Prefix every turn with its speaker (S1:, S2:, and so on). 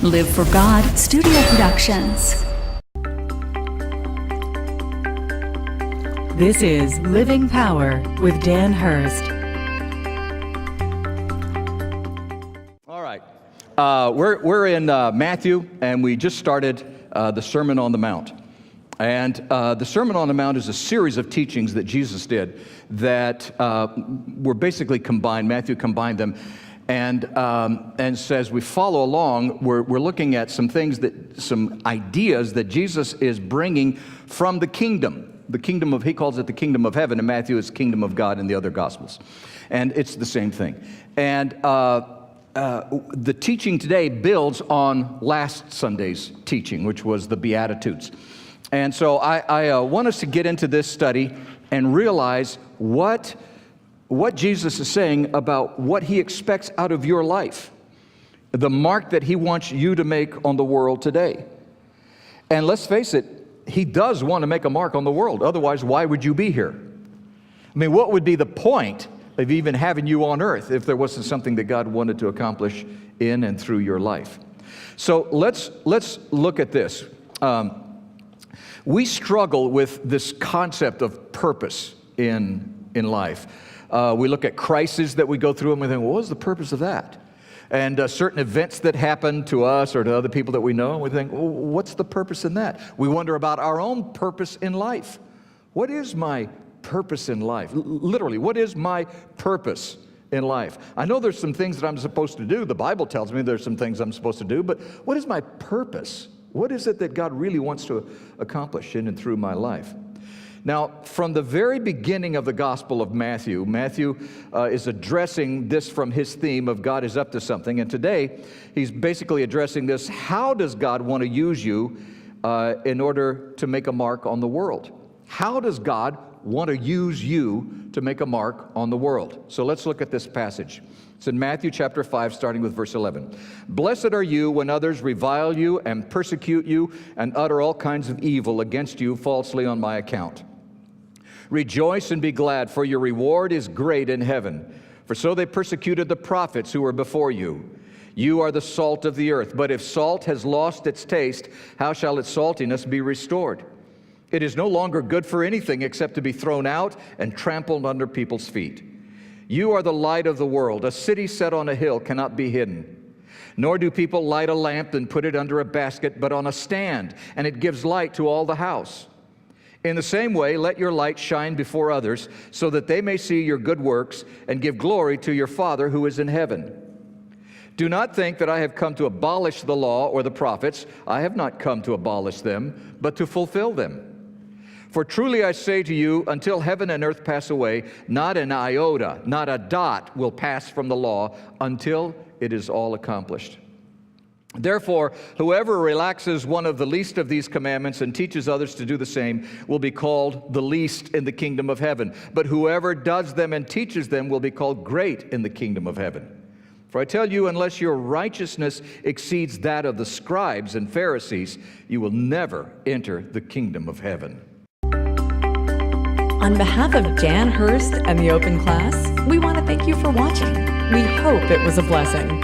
S1: Live for God Studio Productions.
S2: This is Living Power with Dan Hurst.
S3: All right. We're in Matthew, and we just started the Sermon on the Mount. And the Sermon on the Mount is a series of teachings that Jesus did that were basically combined. Matthew combined them. And says we follow along, we're looking at some ideas that Jesus is bringing from the kingdom of, he calls it the kingdom of heaven, and Matthew is kingdom of God in the other Gospels. And it's the same thing. And the teaching today builds on last Sunday's teaching, which was the Beatitudes. And so I want us to get into this study and realize what Jesus is saying about what he expects out of your life, the mark that he wants you to make on the world today. And let's face it, he does want to make a mark on the world. Otherwise, why would you be here? I mean, what would be the point of even having you on earth if there wasn't something that God wanted to accomplish in and through your life? So let's look at this. We struggle with this concept of purpose in life. We look at crises that we go through and we think, well, what was the purpose of that? And certain events that happen to us or to other people that we know, and we think, well, what's the purpose in that? We wonder about our own purpose in life. What is my purpose in life? Literally, what is my purpose in life? I know there's some things that I'm supposed to do. The Bible tells me there's some things I'm supposed to do, but what is my purpose? What is it that God really wants to accomplish in and through my life? Now, from the very beginning of the Gospel of Matthew is addressing this from his theme of God is up to something. And today, he's basically addressing this. How does God want to use you in order to make a mark on the world? How does God want to use you to make a mark on the world? So let's look at this passage. It's in Matthew chapter 5, starting with verse 11. Blessed are you when others revile you and persecute you and utter all kinds of evil against you falsely on my account. Rejoice and be glad, for your reward is great in heaven. For so they persecuted the prophets who were before you. You are the salt of the earth. But if salt has lost its taste, how shall its saltiness be restored? It is no longer good for anything except to be thrown out and trampled under people's feet. You are the light of the world. A city set on a hill cannot be hidden. Nor do people light a lamp and put it under a basket, but on a stand, and it gives light to all the house. In the same way, let your light shine before others, so that they may see your good works and give glory to your Father who is in heaven. Do not think that I have come to abolish the law or the prophets. I have not come to abolish them, but to fulfill them. For truly I say to you, until heaven and earth pass away, not an iota, not a dot will pass from the law until it is all accomplished. Therefore, whoever relaxes one of the least of these commandments and teaches others to do the same will be called the least in the kingdom of heaven. But whoever does them and teaches them will be called great in the kingdom of heaven. For I tell you, unless your righteousness exceeds that of the scribes and Pharisees, you will never enter the kingdom of heaven.
S2: On behalf of Dan Hurst and the Open Class, we want to thank you for watching. We hope it was a blessing.